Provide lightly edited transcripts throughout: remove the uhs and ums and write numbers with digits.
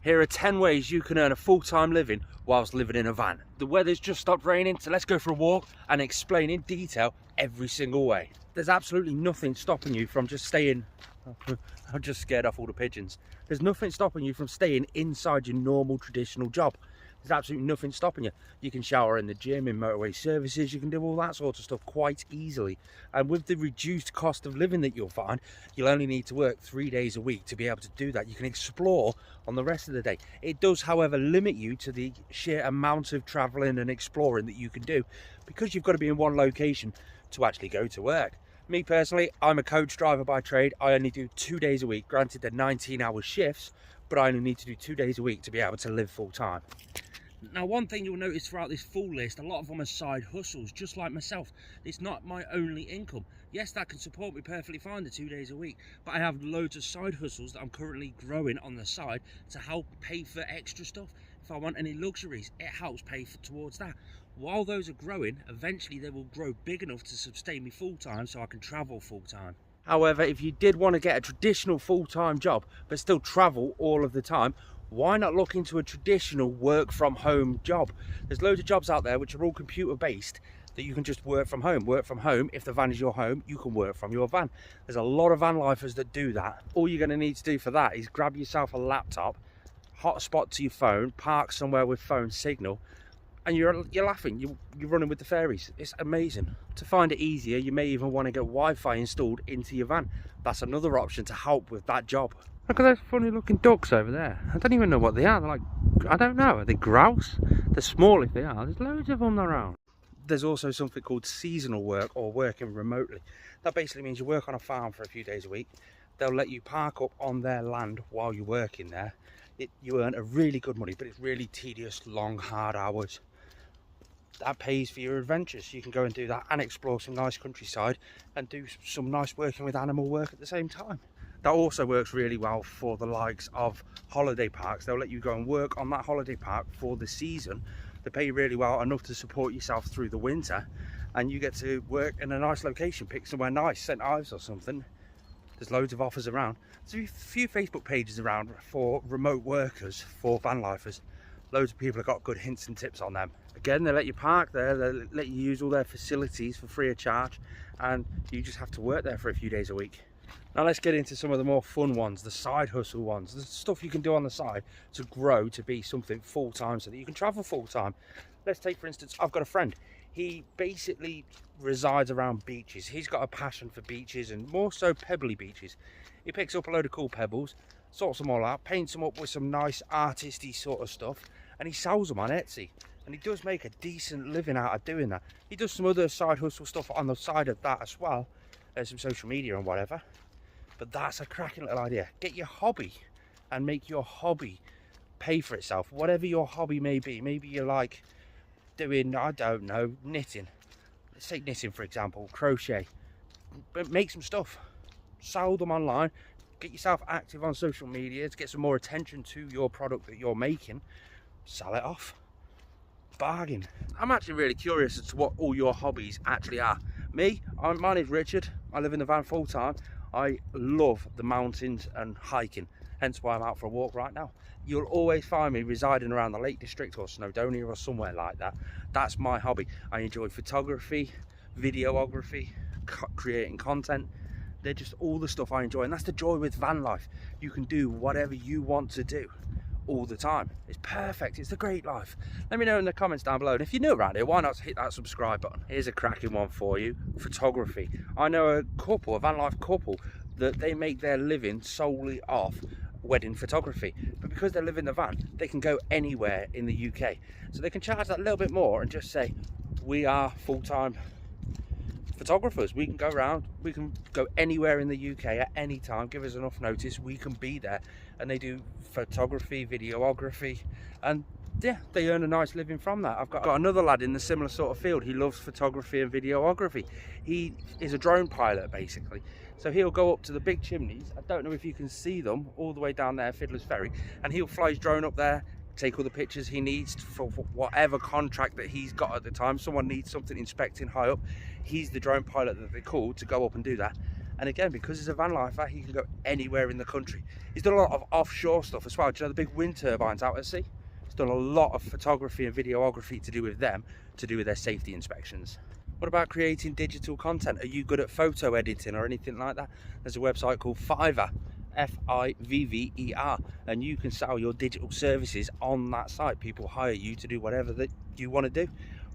Here are 10 ways you can earn a full-time living whilst living in a van. The weather's just stopped raining, so let's go for a walk and explain in detail every single way. There's absolutely nothing stopping you from just staying... I'm just scared off all the pigeons. There's nothing stopping you from staying inside your normal traditional job. There's absolutely nothing stopping you. You can shower in the gym, in motorway services, you can do all that sort of stuff quite easily. And with the reduced cost of living that you'll find, you'll only need to work 3 days a week to be able to do that. You can explore on the rest of the day. It does, however, limit you to the sheer amount of travelling and exploring that you can do, because you've got to be in one location to actually go to work. Me personally, I'm a coach driver by trade. I only do 2 days a week. Granted, they're 19-hour shifts, but I only need to do 2 days a week to be able to live full time. Now, one thing you'll notice throughout this full list, a lot of them are side hustles, just like myself. It's not my only income. Yes, that can support me perfectly fine, the 2 days a week, but I have loads of side hustles that I'm currently growing on the side to help pay for extra stuff. If I want any luxuries, it helps pay towards that. While those are growing, eventually they will grow big enough to sustain me full time so I can travel full time. However, if you did want to get a traditional full-time job but still travel all of the time, why not look into a traditional work from home job? There's loads of jobs out there which are all computer based that you can just work from home. Work from home, if the van is your home, you can work from your van. There's a lot of van lifers that do that. All you're going to need to do for that is grab yourself a laptop, hotspot to your phone, park somewhere with phone signal, and you're laughing, you're running with the fairies. It's amazing. To find it easier, you may even want to get Wi-Fi installed into your van. That's another option to help with that job. Look at those funny looking ducks over there. I don't even know what they are. They're like, I don't know, are they grouse? They're small if they are. There's loads of them around. There's also something called seasonal work, or working remotely. That basically means you work on a farm for a few days a week. They'll let you park up on their land while you're working there. You earn a really good money, but it's really tedious, long, hard hours. That pays for your adventures. You can go and do that and explore some nice countryside and do some nice working with animal work at the same time. That also works really well for the likes of holiday parks. They'll let you go and work on that holiday park for the season. They pay you really well, enough to support yourself through the winter, and you get to work in a nice location, pick somewhere nice, St. Ives or something. There's loads of offers around. There's a few Facebook pages around for remote workers, for van lifers. Loads of people have got good hints and tips on them. Again, they let you park there, they let you use all their facilities for free of charge, and you just have to work there for a few days a week. Now let's get into some of the more fun ones, the side hustle ones, the stuff you can do on the side to grow to be something full-time so that you can travel full-time. Let's take, for instance, I've got a friend. He basically resides around beaches. He's got a passion for beaches, and more so pebbly beaches. He picks up a load of cool pebbles, sorts them all out, paints them up with some nice artisty sort of stuff, and he sells them on Etsy. And he does make a decent living out of doing that. He does some other side hustle stuff on the side of that as well, some social media and whatever. But that's a cracking little idea. Get your hobby and make your hobby pay for itself. Whatever your hobby may be. Maybe you like doing, I don't know, knitting. Let's take knitting for example, crochet. But make some stuff. Sell them online. Get yourself active on social media to get some more attention to your product that you're making. Sell it off. Bargain. I'm actually really curious as to what all your hobbies actually are. My name's Richard. I live in the van full time. I love the mountains and hiking, hence why I'm out for a walk right now. You'll always find me residing around the Lake District or Snowdonia or somewhere like that. That's my hobby. I enjoy photography, videography, creating content. They're just all the stuff I enjoy, and that's the joy with van life. You can do whatever you want to do all the time. It's perfect. It's the great life. Let me know in the comments down below, and if you're new around here, why not hit that subscribe button. Here's a cracking one for you. Photography. I know a van life couple that they make their living solely off wedding photography, but because they live in the van, they can go anywhere in the UK, so they can charge that little bit more and just say, we are full-time photographers. We can go around, we can go anywhere in the UK at any time. Give us enough notice, we can be there. And they do photography, videography, and yeah, they earn a nice living from that. I've got another lad in the similar sort of field. He loves photography and videography. He is a drone pilot basically, so he'll go up to the big chimneys. I don't know if you can see them all the way down there, Fiddler's Ferry, and he'll fly his drone up there, take all the pictures he needs for whatever contract that he's got at the time. Someone needs something inspecting high up, he's the drone pilot that they call to go up and do that. And again, because he's a van lifer, he can go anywhere in the country. He's done a lot of offshore stuff as well. Do you know the big wind turbines out at sea? He's done a lot of photography and videography to do with them, to do with their safety inspections. What about creating digital content? Are you good at photo editing or anything like that? There's a website called Fiverr, Fivver, and you can sell your digital services on that site. People hire you to do whatever that you want to do,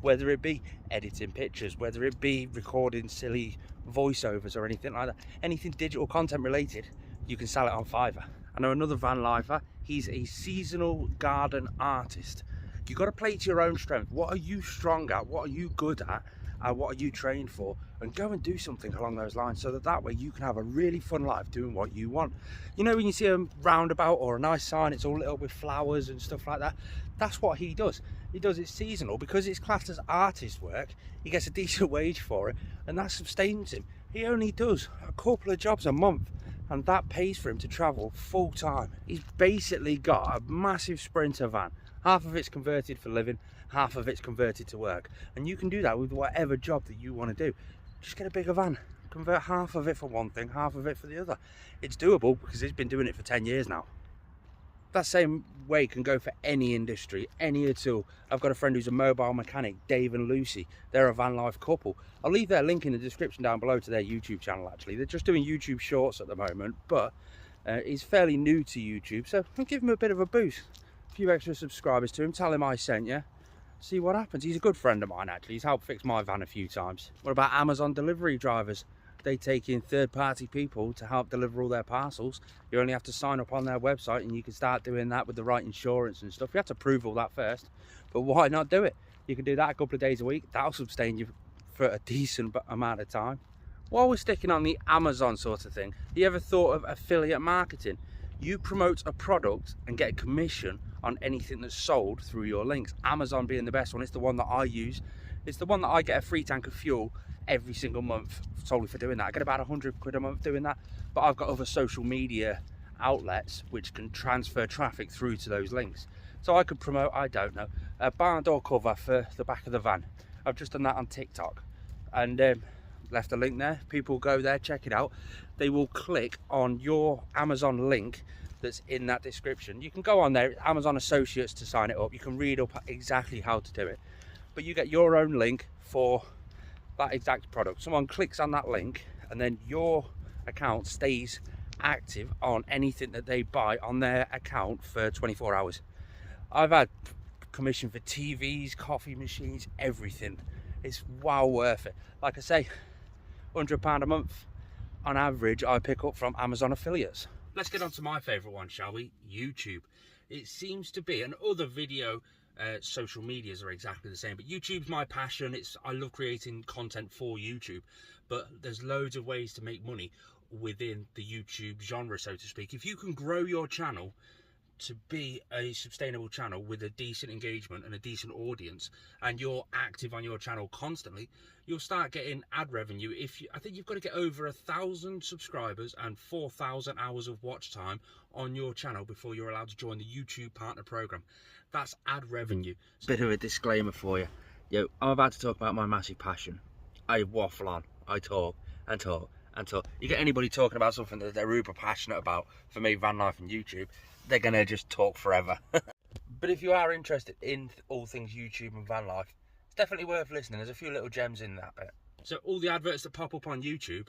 whether it be editing pictures, whether it be recording silly voiceovers or anything like that. Anything digital content related, you can sell it on Fiverr. I know another van lifer, he's a seasonal garden artist. You've got to play to your own strength. What are you strong at? What are you good at? And what are you trained for? And go and do something along those lines, so that way you can have a really fun life doing what you want. You know, when you see a roundabout or a nice sign, it's all lit up with flowers and stuff like that. That's what he does. He does it seasonal because it's classed as artist work. He gets a decent wage for it, and that sustains him. He only does a couple of jobs a month, and that pays for him to travel full time. He's basically got a massive Sprinter van. Half of it's converted for living, half of it's converted to work. And you can do that with whatever job that you want to do. Just get a bigger van, convert half of it for one thing, half of it for the other. It's doable because he's been doing it for 10 years now. That same way can go for any industry, any at all. I've got a friend who's a mobile mechanic, Dave and Lucy. They're a van life couple. I'll leave their link in the description down below to their YouTube channel actually. They're just doing YouTube shorts at the moment, but he's fairly new to YouTube, so I'll give him a bit of a boost. A few extra subscribers to him, tell him I sent you. See what happens. He's a good friend of mine actually. He's helped fix my van a few times. What about Amazon delivery drivers? They take in third-party people to help deliver all their parcels. You only have to sign up on their website and you can start doing that with the right insurance and stuff. You have to prove all that first, but why not do it? You can do that a couple of days a week. That'll sustain you for a decent amount of time. While we're sticking on the Amazon sort of thing, you ever thought of affiliate marketing? You promote a product and get a commission on anything that's sold through your links. Amazon being the best one. It's the one that I use. It's the one that I get a free tank of fuel every single month solely for doing that. I get about 100 quid a month doing that, but I've got other social media outlets which can transfer traffic through to those links. So I could promote, I don't know, a barn door cover for the back of the van. I've just done that on TikTok and left a link there. People go there, check it out. They will click on your Amazon link that's in that description. You can go on there, Amazon Associates, to sign it up. You can read up exactly how to do it, but you get your own link for that exact product. Someone clicks on that link and then your account stays active on anything that they buy on their account for 24 hours. I've had commission for TVs, coffee machines, everything. It's well worth it. Like I say, £100 a month on average I pick up from Amazon affiliates. Let's get on to my favourite one, shall we? YouTube. It seems to be, and other video social medias are exactly the same, but YouTube's my passion. I love creating content for YouTube, but there's loads of ways to make money within the YouTube genre, so to speak. If you can grow your channel to be a sustainable channel with a decent engagement and a decent audience, and you're active on your channel constantly, you'll start getting ad revenue. I think you've got to get over 1,000 subscribers and 4,000 hours of watch time on your channel before you're allowed to join the YouTube partner program. That's ad revenue. Bit of a disclaimer for you. Yo, I'm about to talk about my massive passion. I waffle on, I talk and talk and talk. You get anybody talking about something that they're uber passionate about, for me, van life and YouTube, they're gonna just talk forever. But if you are interested in all things YouTube and van life, it's definitely worth listening. There's a few little gems in that bit. So all the adverts that pop up on YouTube,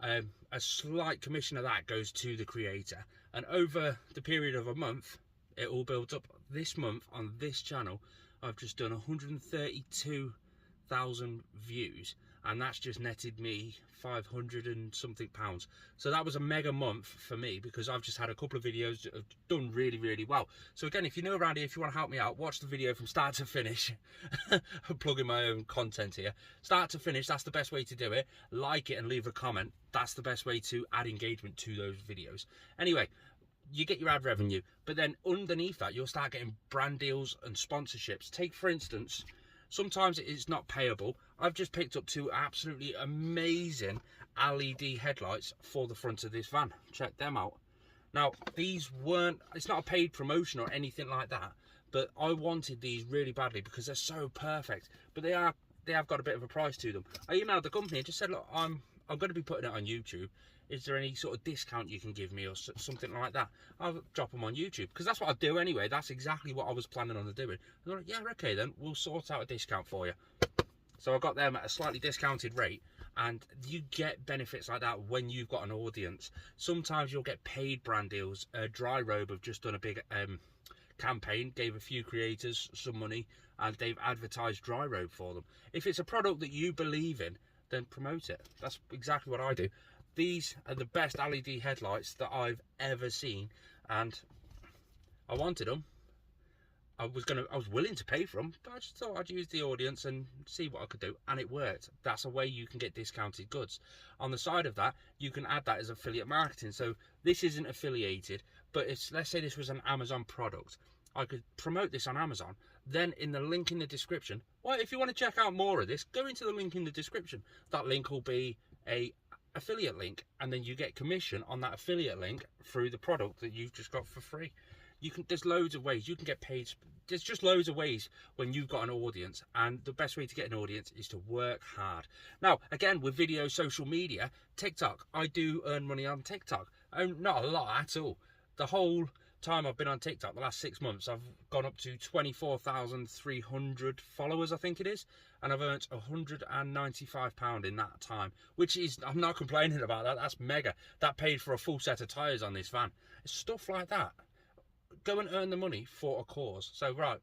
a slight commission of that goes to the creator, and over the period of a month it all builds up. This month on this channel I've just done 132,000 views, and that's just netted me 500 and something pounds. So that was a mega month for me, because I've just had a couple of videos that have done really, really well. So again, if you're new around here, if you want to help me out, watch the video from start to finish. I'm plugging my own content here. Start to finish, that's the best way to do it. Like it and leave a comment. That's the best way to add engagement to those videos. Anyway, you get your ad revenue, but then underneath that you'll start getting brand deals and sponsorships. Take for instance, sometimes it is not payable. I've just picked up 2 absolutely amazing LED headlights for the front of this van. Check them out. Now these weren't, it's not a paid promotion or anything like that, but I wanted these really badly because they're so perfect. But they have got a bit of a price to them. I emailed the company and just said, look, I'm going to be putting it on YouTube. is there any sort of discount you can give me or something like that? I'll drop them on YouTube, because that's what I do anyway. That's exactly what I was planning on doing. They're like, yeah, okay then, we'll sort out a discount for you. So I got them at a slightly discounted rate, and you get benefits like that when you've got an audience. Sometimes you'll get paid brand deals. Dry Robe have just done a big campaign, gave a few creators some money, and they've advertised Dry Robe for them. If it's a product that you believe in, then promote it. That's exactly what I do. These are the best LED headlights that I've ever seen, and I wanted them. I was willing to pay for them, but I just thought I'd use the audience and see what I could do, and it worked. That's a way you can get discounted goods. On the side of that, you can add that as affiliate marketing. So this isn't affiliated, but let's say this was an Amazon product. I could promote this on Amazon. Then in the link in the description, well, if you want to check out more of this, go into the link in the description. That link will be a affiliate link, and then you get commission on that affiliate link through the product that you've just got for free. There's loads of ways you can get paid. There's just loads of ways when you've got an audience, and the best way to get an audience is to work hard. Now, again, with video, social media, TikTok, I do earn money on TikTok. Not a lot at all. The whole time I've been on TikTok, the last 6 months, I've gone up to 24,300 followers, I think it is, and I've earned £195 in that time, which is, I'm not complaining about that. That's mega. That paid for a full set of tyres on this van. It's stuff like that. Go and earn the money for a cause. So right,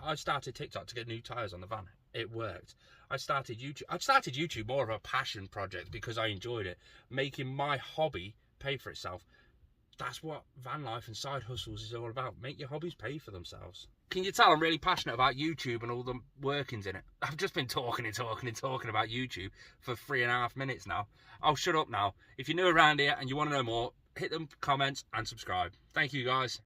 I started TikTok to get new tyres on the van. It worked. I started YouTube more of a passion project because I enjoyed it, making my hobby pay for itself. That's what van life and side hustles is all about. Make your hobbies pay for themselves. Can you tell I'm really passionate about YouTube and all the workings in it? I've just been talking about YouTube for 3.5 minutes now. I'll shut up now. If you're new around here and you want to know more, hit them comments and subscribe. Thank you guys.